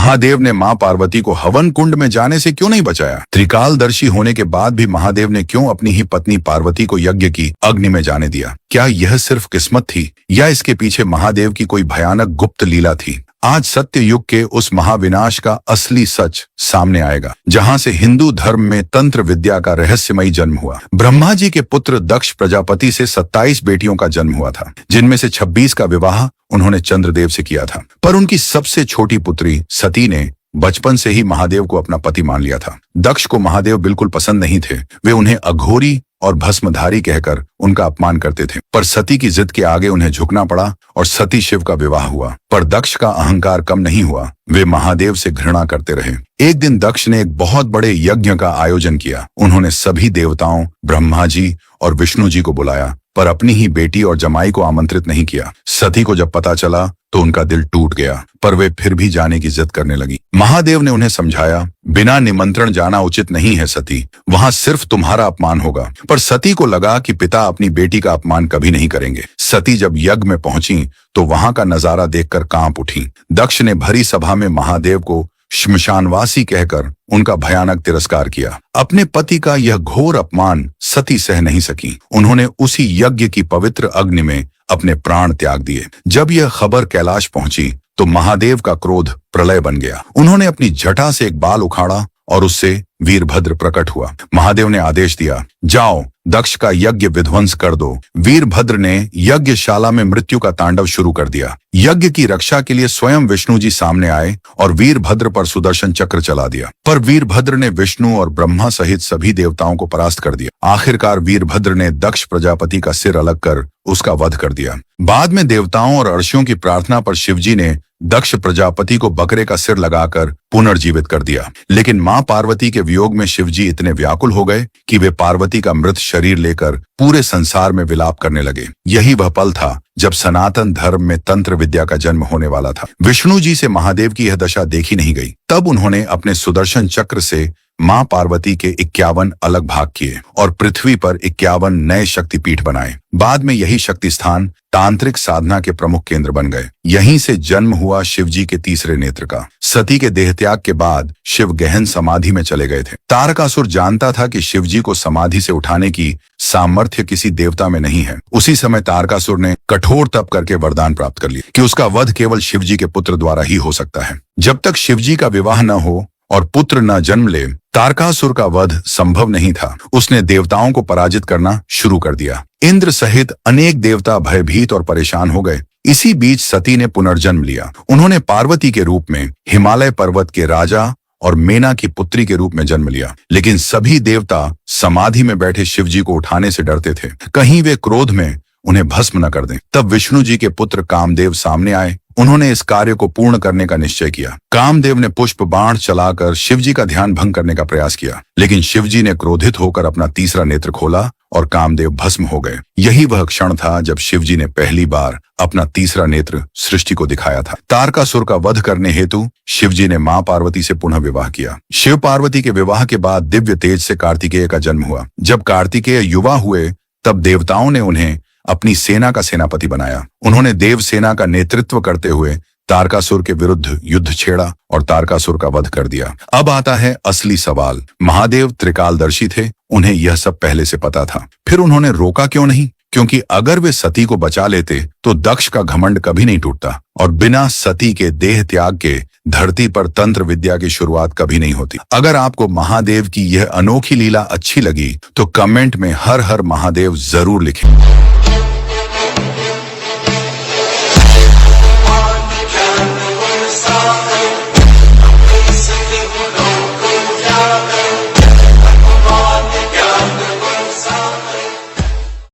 महादेव ने मां पार्वती को हवन कुंड में जाने से क्यों नहीं बचाया? त्रिकालदर्शी होने के बाद भी महादेव ने क्यों अपनी ही पत्नी पार्वती को यज्ञ की अग्नि में जाने दिया? क्या यह सिर्फ किस्मत थी या इसके पीछे महादेव की कोई भयानक गुप्त लीला थी? आज सत्य युग के उस महाविनाश का असली सच सामने आएगा, जहां से हिंदू धर्म में तंत्र विद्या का रहस्यमयी जन्म हुआ। ब्रह्मा जी के पुत्र दक्ष प्रजापति से 27 बेटियों का जन्म हुआ था, जिनमें से 26 का विवाह उन्होंने चंद्रदेव से किया था। पर उनकी सबसे छोटी पुत्री सती ने बचपन से ही महादेव को अपना पति मान लिया था। दक्ष को महादेव बिल्कुल पसंद नहीं थे। वे उन्हें अघोरी और भस्मधारी कहकर उनका अपमान करते थे। पर सती की जिद के आगे उन्हें झुकना पड़ा और सती शिव का विवाह हुआ। पर दक्ष का अहंकार कम नहीं हुआ। वे महादेव से घृणा करते रहे। एक दिन दक्ष ने एक बहुत बड़े यज्ञ का आयोजन किया। उन्होंने सभी देवताओं, ब्रह्मा जी और विष्णु जी को बुलाया, पर अपनी ही बेटी और जमाई को आमंत्रित नहीं किया। सती को जब पता चला तो उनका दिल टूट गया, पर वे फिर भी जाने की जिद करने लगी। महादेव ने उन्हें समझाया, बिना निमंत्रण जाना उचित नहीं है सती, वहां सिर्फ तुम्हारा अपमान होगा। पर सती को लगा कि पिता अपनी बेटी का अपमान कभी नहीं करेंगे। सती जब यज्ञ में पहुंची तो वहां का नजारा देखकर कांप उठी। दक्ष ने भरी सभा में महादेव को श्मशानवासी कहकर उनका भयानक तिरस्कार किया। अपने पति का यह घोर अपमान सती सह नहीं सकी। उन्होंने उसी यज्ञ की पवित्र अग्नि में अपने प्राण त्याग दिए। जब यह खबर कैलाश पहुंची तो महादेव का क्रोध प्रलय बन गया। उन्होंने अपनी जटा से एक बाल उखाड़ा और उससे वीरभद्र प्रकट हुआ। महादेव ने आदेश दिया, जाओ दक्ष का यज्ञ विध्वंस कर दो। वीरभद्र ने यज्ञशाला में मृत्यु का तांडव शुरू कर दिया। यज्ञ की रक्षा के लिए स्वयं विष्णु जी सामने आए और वीरभद्र पर सुदर्शन चक्र चला दिया। पर वीरभद्र ने विष्णु और ब्रह्मा सहित सभी देवताओं को परास्त कर दिया। आखिरकार वीरभद्र ने दक्ष प्रजापति का सिर अलग कर उसका वध कर दिया। बाद में देवताओं और अर्षियों की प्रार्थना पर शिवजी ने दक्ष प्रजापति को बकरे का सिर लगाकर पुनर्जीवित कर दिया। लेकिन मां पार्वती के वियोग में शिवजी इतने व्याकुल हो गए कि वे पार्वती का मृत शरीर लेकर पूरे संसार में विलाप करने लगे। यही वह पल था जब सनातन धर्म में तंत्र विद्या का जन्म होने वाला था। विष्णु जी से महादेव की यह दशा देखी नहीं गई। तब उन्होंने अपने सुदर्शन चक्र से मां पार्वती के 51 अलग भाग किए और पृथ्वी पर 51 नए शक्तिपीठ बनाए। बाद में यही शक्ति स्थान तांत्रिक साधना के प्रमुख केंद्र बन गए। यहीं से जन्म हुआ शिवजी के तीसरे नेत्र का। सती के देहत्याग के बाद शिव गहन समाधि में चले गए थे। तारकासुर जानता था कि शिवजी को समाधि से उठाने की सामर्थ्य किसी देवता में नहीं है। उसी समय तारकासुर ने कठोर तप करके वरदान प्राप्त कर लिया कि उसका वध केवल शिवजी के पुत्र द्वारा ही हो सकता है। जब तक शिवजी का विवाह न हो और पुत्र न जन्म ले, तारकासुर का वध संभव नहीं था। उसने देवताओं को पराजित करना शुरू कर दिया। इंद्र सहित अनेक देवता भयभीत और परेशान हो गए। इसी बीच सती ने पुनर्जन्म लिया। उन्होंने पार्वती के रूप में हिमालय पर्वत के राजा और मेना की पुत्री के रूप में जन्म लिया। लेकिन सभी देवता समाधि में बैठे शिवजी को उठाने से डरते थे, कहीं वे क्रोध में उन्हें भस्म न कर दें। तब विष्णु जी के पुत्र कामदेव सामने आए। उन्होंने इस कार्य को पूर्ण करने का निश्चय किया। कामदेव ने पुष्प बाण चलाकर शिवजी का ध्यान भंग करने का प्रयास किया, लेकिन शिवजी ने क्रोधित होकर अपना तीसरा नेत्र खोला और कामदेव भस्म हो गए। यही वह क्षण था जब शिवजी ने पहली बार अपना तीसरा नेत्र सृष्टि को दिखाया था। तारकासुर का वध करने हेतु शिवजी ने मां पार्वती से पुनः विवाह किया। शिव पार्वती के विवाह के बाद दिव्य तेज से कार्तिकेय का जन्म हुआ। जब कार्तिकेय युवा हुए तब देवताओं ने उन्हें अपनी सेना का सेनापति बनाया। उन्होंने देव सेना का नेतृत्व करते हुए तारकासुर के विरुद्ध युद्ध छेड़ा और तारकासुर का वध कर दिया। अब आता है असली सवाल। महादेव त्रिकालदर्शी थे, उन्हें यह सब पहले से पता था, फिर उन्होंने रोका क्यों नहीं? क्योंकि अगर वे सती को बचा लेते तो दक्ष का घमंड कभी नहीं टूटता और बिना सती के देह त्याग के धरती पर तंत्र विद्या की शुरुआत कभी नहीं होती। अगर आपको महादेव की यह अनोखी लीला अच्छी लगी तो कमेंट में हर हर महादेव जरूर लिखें।